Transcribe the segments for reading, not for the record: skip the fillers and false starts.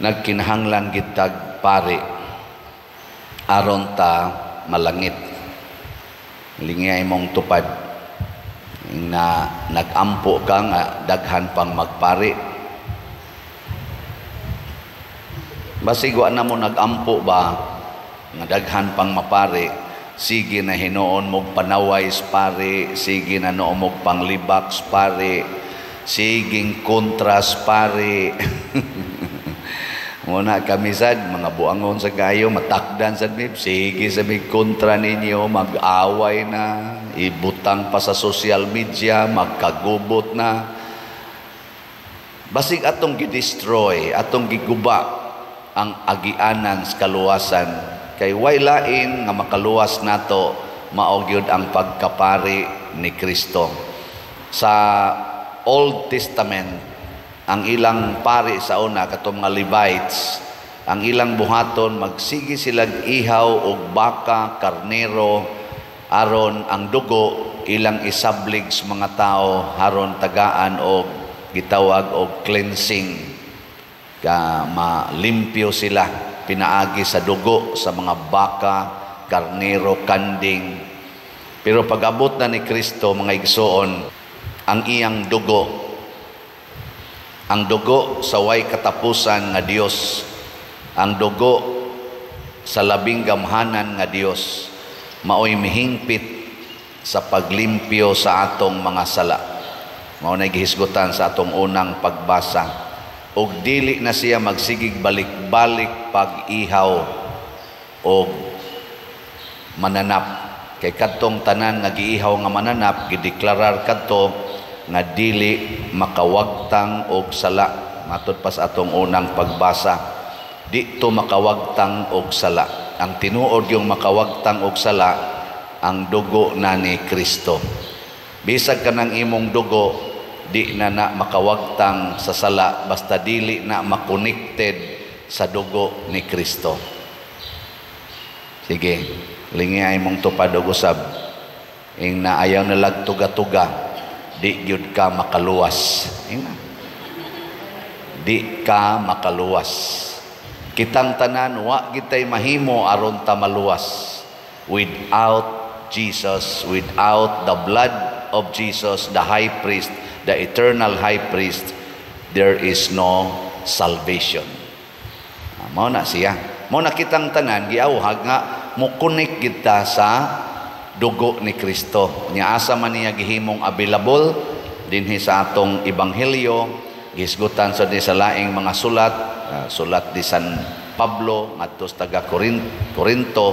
nagkinahanglan gitag pare aron ta malangit. Lingay mong tupad na nagampo ka nga daghan pang magpari. Basig wa na mo nagampo ba nga daghan pang mapari, sige na hinuon mog panaways pare, sige na noon mog panglibaks pare, siging kontras pare. Muna kami sad mga buangon sa kayo matakdan sad mib, sige sa mig kontra ninyo, mag-away na, ibutang pa sa social media, magkagubot na. Basig atong gidestroy, atong giguba ang agianan sa kaluwasan, kay way lain nga makaluwas nato mao gyud ang pagkapari ni Kristo. Sa Old Testament, ang ilang pari sa una katong mga Levites, ang ilang buhaton magsigi silang ihaw og baka, karnero, aron ang dugo ilang isablig sa mga tao haron tagaan og gitawag og cleansing, ka malimpyo sila pinaagi sa dugo sa mga baka, karnero, kanding. Pero pag-abot na ni Kristo, mga igsoon, ang iyang dugo, ang dugo sa way katapusan nga Dios, ang dugo sa labing gamhanan nga Dios, maoy mihingpit sa paglimpyo sa atong mga sala. Mao na gihisgutan sa atong unang pagbasa. Og dili na siya magsigig balik-balik pag-ihaw o mananap. Kay kadtong tanan nga giihaw nga mananap, gideklarar kadto nga dili makawagtang og sala. Matod pa sa atong unang pagbasa, di to makawagtang og sala. Ang tinuod yung makawagtang og sala, ang dugo na ni Kristo. Bisag ka ng imong dugo, di na makawagtang sa sala, basta dili na makonected sa dugo ni Kristo. Sige, lingay mong tupad og usab. Ing na ayaw nalag tuga-tuga, di gyud ka makaluwas. Di ka makaluwas. Kitang tanan wa gitay mahimo aron ta maluwas. Without Jesus, without the blood of Jesus, the high priest, the eternal high priest, there is no salvation. Mao na siya. Mao na kitang tanan giawhag nga mo-connect kita sa dugo ni Kristo. Nya asa man niya gihimong available dinhi sa atong ebanghelyo, gisgutan sa sa laing mga sulat, sulat di San Pablo ngadto sa taga Corinto,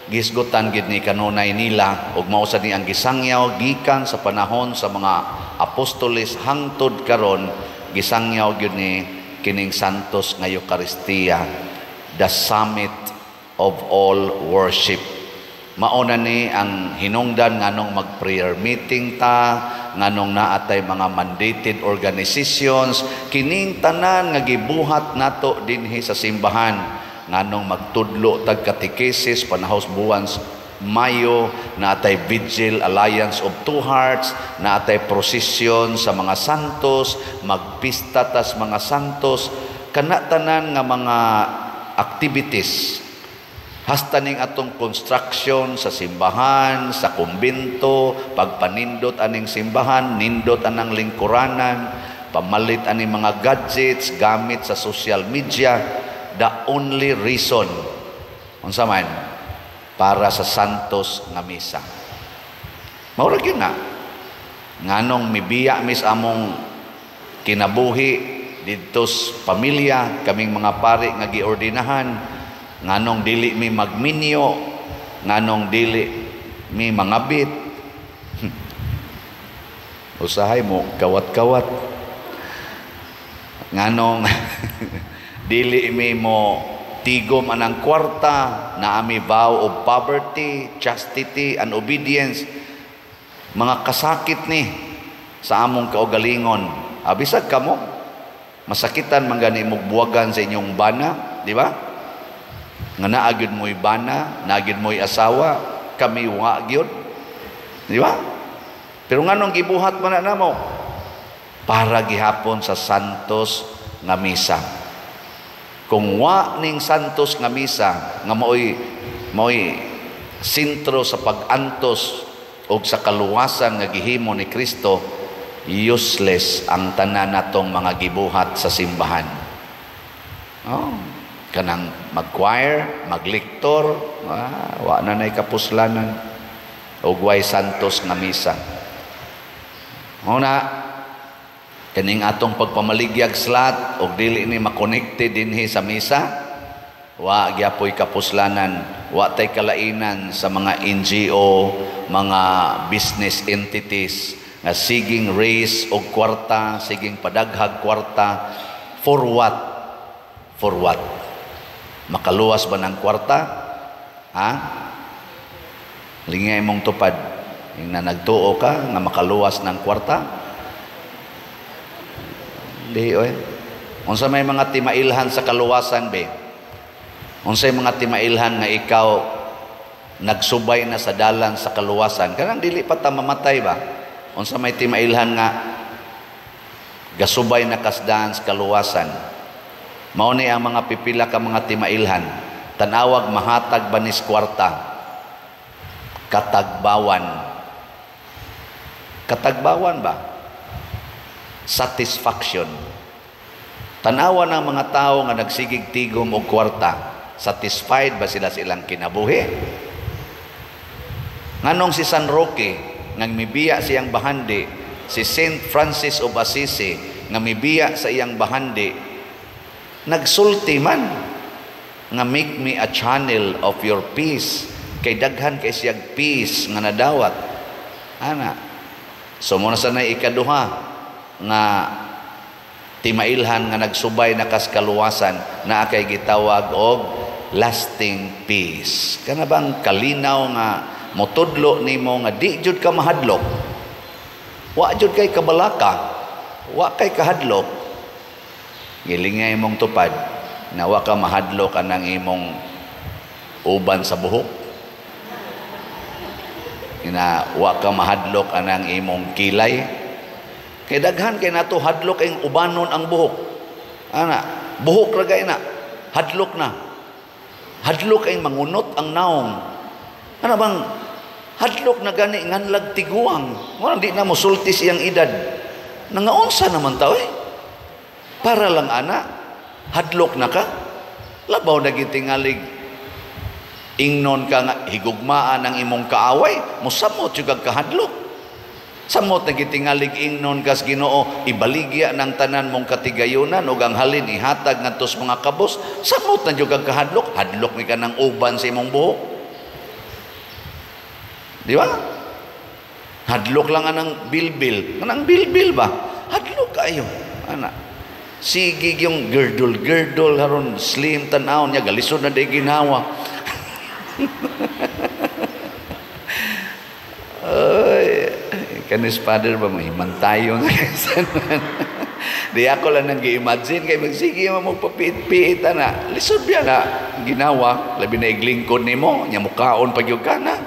gisgutan gid ni kanunay nila ug mao sad ni ang gisangyaw gikan sa panahon sa mga apostoles hangtod karon, gisangyaw gyud ni kining santos nga Eucharistia, the summit of all worship. Mauna ni ang hinungdan nganong mag-prayer meeting ta, nganong naatay mga mandated organizations, kining tanan nga gibuhat nato dinhi sa simbahan, nganong magtudlo tag katekesis panahos buwan Mayo, naatay Vigil Alliance of Two Hearts, naatay prosesyon sa mga santos, magpista tas mga santos, kana tanan nga mga activities. Hasta ning atong construction sa simbahan, sa kumbento, pagpanindot aning simbahan, nindot anang lingkuranan, pamalit aning mga gadgets, gamit sa social media, the only reason, unsa man, para sa santos nga misa. Maura gyud na. Nganong mibiya mis among kinabuhi didto sa pamilya, kaming mga pari nga giordinahan, nganong dili mi magminyo, nganong dili mi mangabit. Usahay mo kawat-kawat, nganong dili mi mo tigom anang kwarta, na ami vow of poverty, chastity, and obedience. Mga kasakit ni sa among kaugalingon. Bisag kamo, masakitan man gani mo buwagan sa inyong bana, di ba? Nga naagid mo'y bana, naagid mo'y asawa, kami wa gyud, di ba? Pero nganong gibuhat man na mo para gihapon sa santos nga misa. Kung wa ning santos nga misa nga mo'y sentro sa pag-antos o sa kaluwasan nga gihimo ni Kristo, useless ang tanan natong mga gibuhat sa simbahan. Oh, kanang mag-choir, mag-lektor, wa na nay kapuslanan og way santos nga misa. Una, kaning atong pagpamaligyag slat og dili ni makonekte dinhi sa misa, wa gyapoy kapuslanan, wa tay kalainan sa mga NGO, mga business entities nga siging raise og kwarta, siging padaghag kwarta. For what? For what? Makaluwas ba ng kwarta? Ha? Lingay mong tupad. Yung na nagtuo ka nga makaluwas ng kwarta? Di, oy. Unsa may mga timailhan sa kaluwasan, be? Unsay mga timailhan nga ikaw nagsubay na sa dalan sa kaluwasan? Kanang dili pa ta mamatay ba? Unsa may timailhan nga gasubay na kasdaan sa kaluwasan? Mao ni ang mga pipila ka mga timailhan. Tanawag mahatag banis kwarta. Katagbawan. Katagbawan ba? Satisfaction. Tanawa ng mga tao nga nagsigig tigom og kwarta. Satisfied ba sila silang kinabuhi? Nganong si San Roque nang mibiya siyang bahandi, si Saint Francis of Assisi nga mibiya sa iyang bahandi, nagsulti man nga make me a channel of your peace, kay daghan kay siyang peace nga nadawat. Ana. So muna sanay ikaduha nga timailhan nga nagsubay na kas kaluwasan na kay gitawag og lasting peace. Kana bang kalinaw nga motudlo nimo nga di jud ka mahadlok. Wa jud kay kabalaka. Wa kay kahadlok. Gilingay mong tupad na wa ka mahadlok anang imong uban sa buhok. Ina wa ka mahadlok anang imong kilay. Kay daghan kay nato hadlok kay ubanon ang buhok. Ana, buhok ra gay na. Hadlok na. Hadlok kay mangunot ang naong. Ano bang hadlok na gani nganlag tiguang. Wala di na mosulti siyang edad. Nangaunsa naman tao eh. Para lang ana, hadlok na ka. Labaw na gitingalig. Ingnon ka nga higugmaan ang imong kaaway, mosamot jud kag kahadlok. Samot na gitingalig ingnon kas Ginoo, ibaligya ng tanan mong katigayunan ug ang halin ihatag ngadto sa mga kabos. Samot na jud kag kahadlok, hadlok ni ka ng uban sa imong buhok. Di ba? Hadlok lang anang bilbil. Anang bilbil ba? Hadlok kayo. Ana. Sige yung girdle haron slim tanaw niya galisod na day ginawa. Oy, kanis father ba mahimantayo nga di ako lang nang gi-imagine kay magsige mo magpapiit-piit na lisod biya na ginawa labi na iglingkod nimo nya mukaon pagyud kana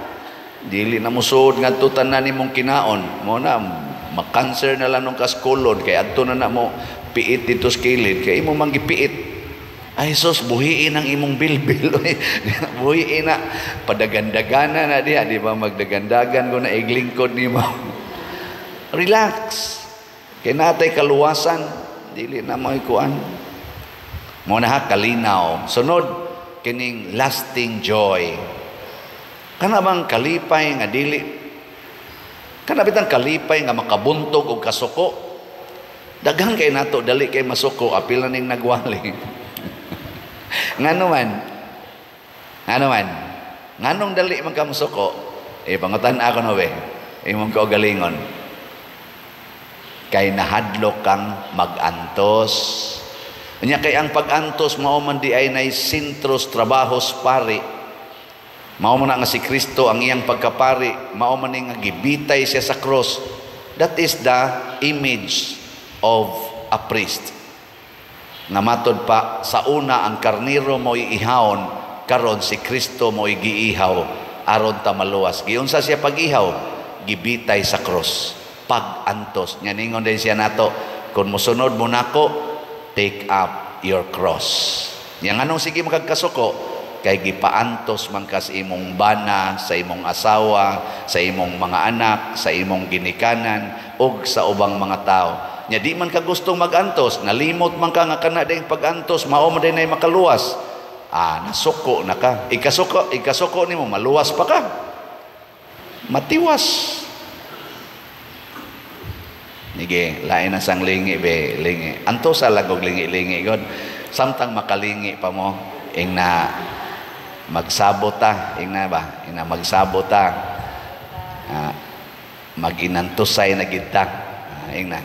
dili na musud ngadto tanan nimong kinaon mo na makanser na lang nung kaskulod kay adto na mo piit dito sa kilid kay imo manggipiit. Ay sus, buhiin ang imong bilbil. Buhiin na padagandagana na diha, di ba magdagandagan ko na iglingkod nimo. Relax. Kay natay kaluwasan, dili na mo ikuan. Mo na kalinaw. Sunod kining lasting joy. Kana bang kalipay nga dili kana bitang kalipay nga makabuntog og kasuko. Daghang kay nato dali kay masuko apil na ning nagwali. Ngano man nganong dali man ka masuko pangutan ako no be imong kaugalingon kay nahadlok kang magantos. Unya kay ang pagantos mao man di ay nay sentros trabahos pari. Mao man nga si Kristo ang iyang pagkapari, mao man nga gibitay siya sa cross. That is the image of a priest. Namatod pa sa una ang karniro mo iihawon, karon si Kristo mo giihaw aron ta maluwas. Giunsa siya pag-ihaw? Gibitay sa cross. Pag-antos. Nya ningon din siya nato, kung mosunod mo nako, take up your cross. Yang anong sige makagkasuko, kay gipaantos man ka sa imong bana, sa imong asawa, sa imong mga anak, sa imong ginikanan, o sa ubang mga tao. Nya di man ka gustong magantos, nalimot man ka nga kana ding pagantos, mao man din ay makaluwas. Nasuko na ka. Ikasuko nimo, maluwas pa ka. Matiwas. Nige, lain na sang lingi be, lingi. Anto sa lagog lingi-lingi god. Samtang makalingi pa mo, ing na magsabota, ing na ba? Ing na magsabota. Maginantusay na kita. Ing na.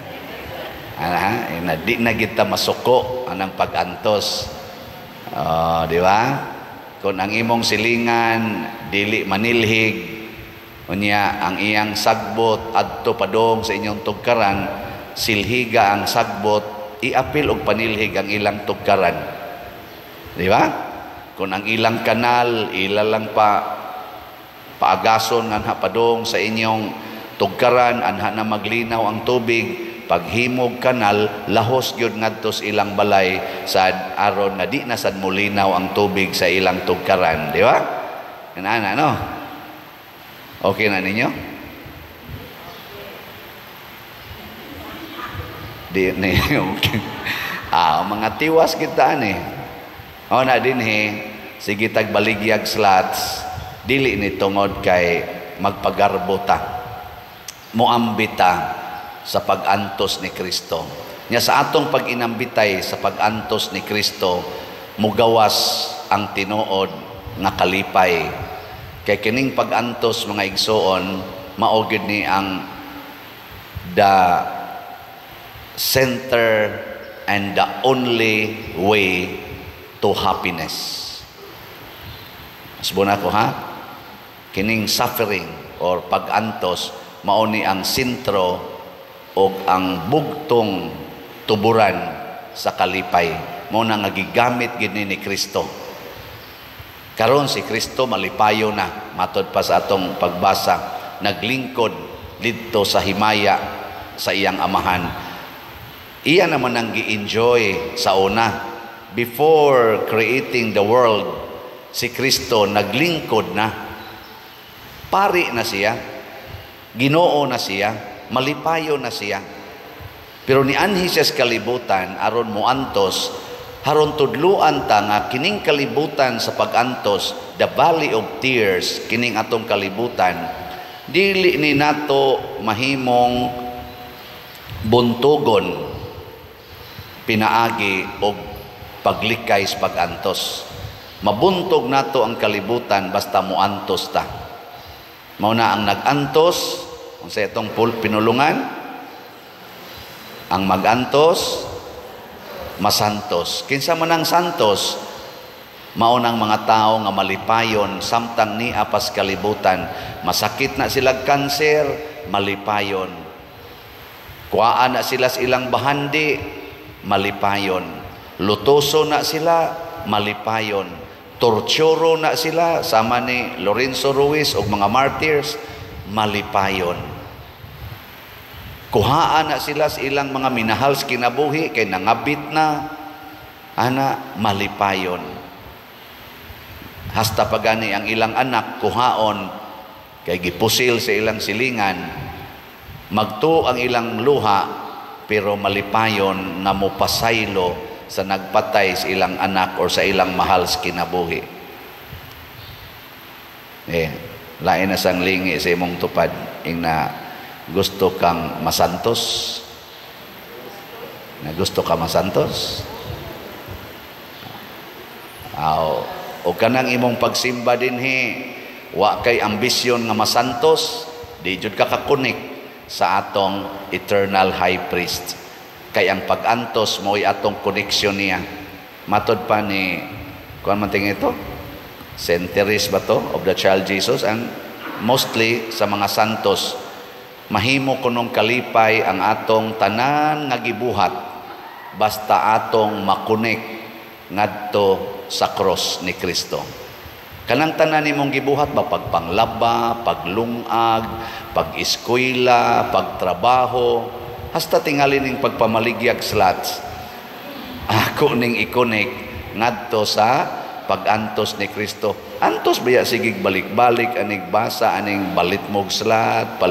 Ing na di na kita masuko anang pagantos. Di ba? Kung ang imong silingan dili manilhig, unya ang iyang sagbot adto padong sa inyong tugkaran, silhiga ang sagbot, iapil og panilhig ang ilang tugkaran. Di ba? Kung ang ilang kanal ilalang paagason nga padong sa inyong tugkaran, anha na maglinaw ang tubig, paghimog kanal lahos gyud ngadto sa ilang balay sad aron na di na sad mulinaw ang tubig sa ilang tugkaran. Di ba? Ana no? Okay na ninyo? Di na okay. Mga tiwas kita ni. Na din sige tagbaligyag slots, dili ni tungod kay magpagarbota, muambita sa pag-antos ni Kristo. Nya sa atong pag-inambitay sa pag-antos ni Kristo, mugawas ang tinuod nga kalipay. Kay kining pag-antos mga igsoon, mao gyud ni ang the center and the only way to happiness. Asbon ako kining suffering or pag-antos mao ni ang sentro o ang bugtong tuburan sa kalipay. Mao na nga gigamit gid ni Kristo. Karon si Kristo malipayo na, matod pa sa atong pagbasa, naglingkod didto sa himaya sa iyang amahan. Iya naman ang gi-enjoy sa una. Before creating the world, si Kristo naglingkod na. Pari na siya, Ginoo na siya, malipayo na siya. Pero ni anhi siya sa kalibutan aron moantos, haron tudluan ta nga kining kalibutan sa pagantos, the valley of tears, kining atong kalibutan, dili ni nato mahimong buntugon pinaagi og paglikay sa pagantos. Mabuntog nato ang kalibutan basta moantos ta. Mao na ang nagantos, unsa itong pinulungan, ang magantos masantos. Kinsa man ang santos, mao nang mga tao nga malipayon samtang ni apas kalibutan. Masakit na sila kanser, malipayon. Kuhaan na sila sa ilang bahandi, malipayon. Lutoso na sila, malipayon. Torturo na sila sama ni Lorenzo Ruiz o mga martyrs, malipayon. Kuhaan na sila sa ilang mga minahal sa kinabuhi, kay nangabit na, malipayon. Hasta pagani ang ilang anak, kuhaon, kay gipusil sa ilang silingan, magtuo ang ilang luha, pero malipayon na mupasaylo sa nagpatay sa ilang anak or sa ilang mahal sa kinabuhi. Lain na sang lingi sa imong tupad, na gusto kang masantos? Gusto ka masantos? O kanang imong pagsimba dinhi, wa kay ambisyon nga masantos, di jud ka kakunik sa atong eternal high priest. Kay ang pag-antos mo'y atong koneksyon niya. Matod pa ni, kuan man tingin ito? Centuries ba to of the child Jesus? And mostly sa mga santos, mahimo kunong kalipay ang atong tanan nga gibuhat basta atong makunik ngadto sa cross ni Kristo. Kanang tanan nimong gibuhat ba, pagpanglaba, paglungag, pag-eskwela, pagtrabaho, hasta tingali ning pagpamaligyag slots, ako ning ikunik ngadto sa pag-antos ni Kristo. Antos biya sigig balik-balik aning basa aning palit mog slat.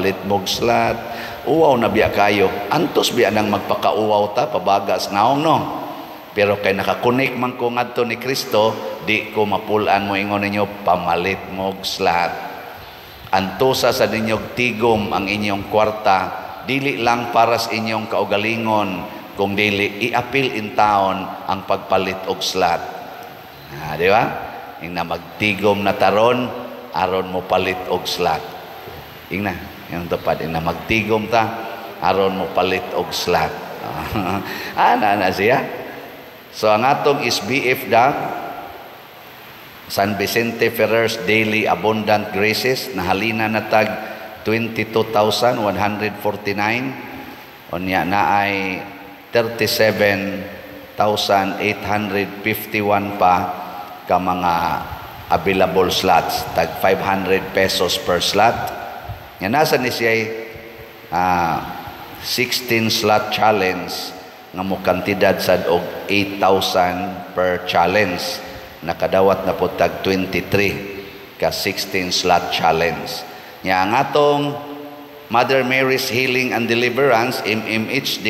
Uwaw na biya kayo. Antos biya nang magpakauwaw ta pabagas naong no. Pero kay nakakunik man ko ngadto ni Kristo, di ko mapulaan mo ingon ninyo pamalit mog slat. Antosa sa ninyong tigom ang inyong kwarta, dili lang para sa inyong kaugalingon, kung dili i-appeal in town ang pagpalit og slat. Di ba? Yung na magtigom na taron, aron mo palit og slat. Yung tupad, yung na magtigom ta, aron mo palit og slat. Na siya. So ang atong SBF San Vicente Ferrer's Daily Abundant Graces, nahalina na tag 22,149. Unya na ay 37,851 pa ka mga available slots, tag 500 pesos per slot. Nga nasa ni siya 16 slot challenge nga mo kantidad sad og 8,000 per challenge. Nakadawat na po tag 23 ka 16 slot challenge. Nga ang atong Mother Mary's Healing and Deliverance MMHD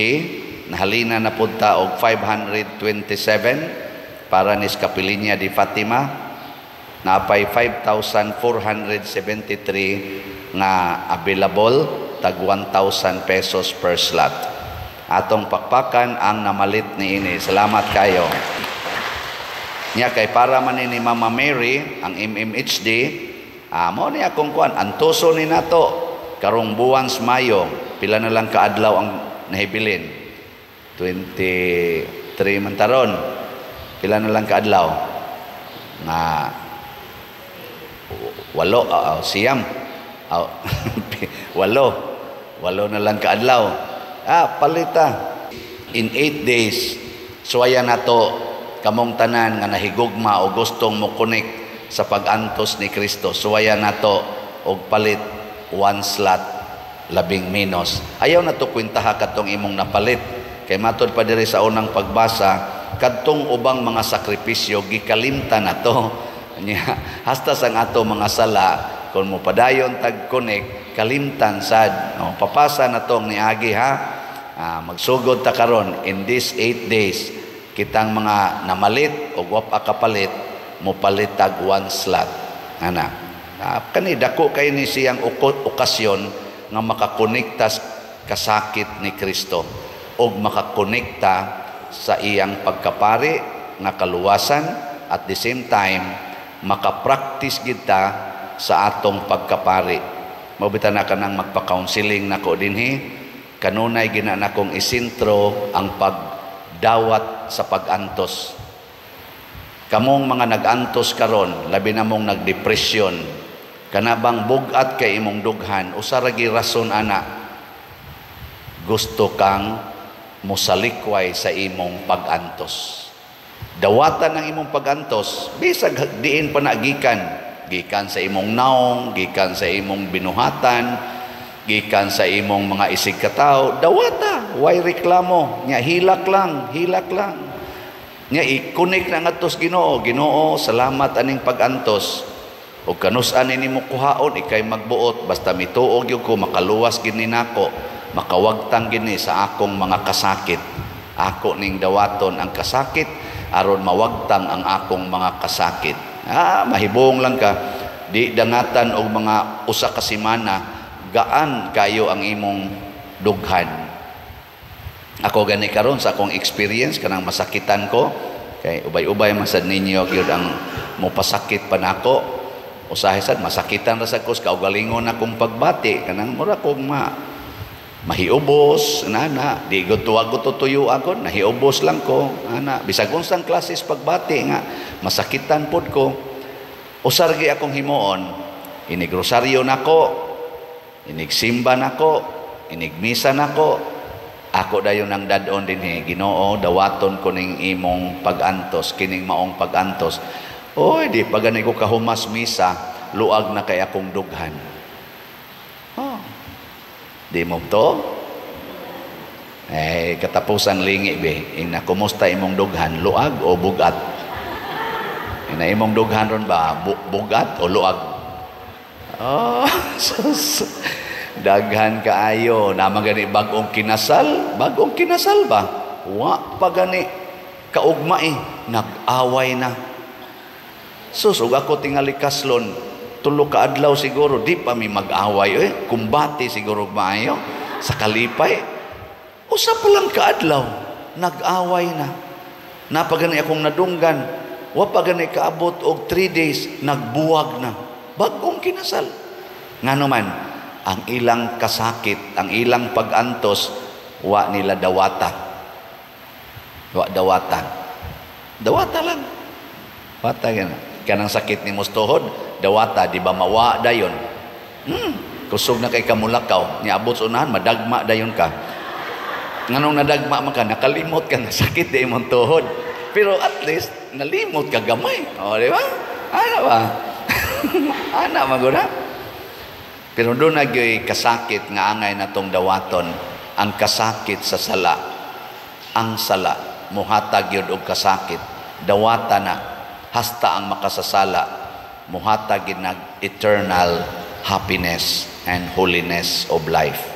nahalina na po ta og 527 para ni Kapilinya di Fatima, napay 5,473 nga available, tag 1,000 pesos per slot. Atong pakpakan ang namalit ni ini. Salamat kayo. Nya kay para man ni Mama Mary ang MMHD, mo ni akong kuan antoso ni nato karong buwan sa Mayo, pila na lang kaadlaw ang nahibilin. 23 man taron. Pila na lang kaadlaw nga walo na lang kaadlaw. Palita in 8 days suwaya nato kamong tanan nga nahigugma o gustong mo connect sa pag-antos ni Kristo. Suwaya nato og palit 1 slot labing menos. Ayaw na to kwentaha katong imong napalit kay matod pa diri sa unang pagbasa kadtong ubang mga sakripisyo gikalimtan nato nya hasta sang ato mga sala kun mo padayon tag connect kalimtan sad papasa natong niagi magsugod ta karon in this 8 days kitang mga namalit o wapa kapalit mo palit tag 1 slot kani dako kay ni siyang okasyon nga makakonekta kasakit ni Kristo o makakonekta sa iyang pagkapari nga kaluwasan at the same time makapractice kita sa atong pagkapari. Mabitan na ka nang magpa-counseling nako dinhi, kanunay gina na kong isintro ang pagdawat sa pag-antos. Kamong mga nag-antos karon, labi na mong nagdepresyon, kanabang bugat kay imong dughan, usaragi rason ana, gusto kang musalikway sa imong pag-antos. Dawatan ng imong pag-antos, bisag diin pa nagikan, gikan sa imong naong, gikan sa imong binuhatan, gikan sa imong mga isig kataw, dawata, way reklamo, nya hilak lang. Nya ikunik na ngatos Ginoo, Ginoo, salamat aning pag-antos. O kanus-an nimo kuhaon ikay magbuot basta mituog gyud ko makaluwas gini nako. Makawagtang gini sa akong mga kasakit. Ako ning dawaton ang kasakit aron mawagtang ang akong mga kasakit. Mahibong lang ka, di dangatan og mga usa ka semana gaan kayo ang imong dughan. Ako gani karon sa akong experience kanang masakitan ko kay ubay-ubay man sad ninyo gyud ang mopasakit pa nako. Usahay sad masakitan ra sad ko sa kaugalingon akong pagbati kanang mura kog mahiubos di tuwag ko tutuyo ako nahiubos lang ko bisag unsang klases pagbati nga masakitan pod ko usargi akong himuon inig rosaryo nako inig simba nako inig misa nako ako dayon ang dadon dinhi Ginoo dawaton ko ning imong pag-antos kining maong pag-antos di pagani ko kahumas misa luag na kay akong dughan. Di mo to? Katapusan lingi be. Kumusta imong dughan? Luag o bugat? Naimong dughan ron ba? Bugat o luag? Oh, sus. Daghan kaayo. Naman gani bagong kinasal? Bagong kinasal ba? Wa pa gani kaugma eh. Nag-away na. Sus, ug ako tingali kaslon. Tulo ka adlaw siguro. Di pa mi mag-away. Kumbati siguro maayo. Sa kalipay. Usa pa lang ka adlaw. Nag-away na. Napagani akong nadunggan. Wa pa gani kaabot og 3 days. Nagbuwag na. Bagong kinasal. Ngano man, ang ilang kasakit, ang ilang pag-antos, wa nila dawata. Wa dawata. Dawata lang. Wata yan. Kanang sakit ni Mustohod, dawata, di ba mawa dayon? Kusog na kay kamulakaw. Niabot unahan, madagma dayon ka. Nganong nadagma man ka, nakalimot ka na sakit di imong tuhod. Pero at least, nalimot ka gamay. O, di ba? Ano ba? Ana maguna. Pero doon nagyoy kasakit nga angay na tong dawaton, ang kasakit sa sala. Ang sala, muhatag yun og kasakit. Dawata na, hasta ang makasasala, muhatag yun nag eternal happiness and holiness of life.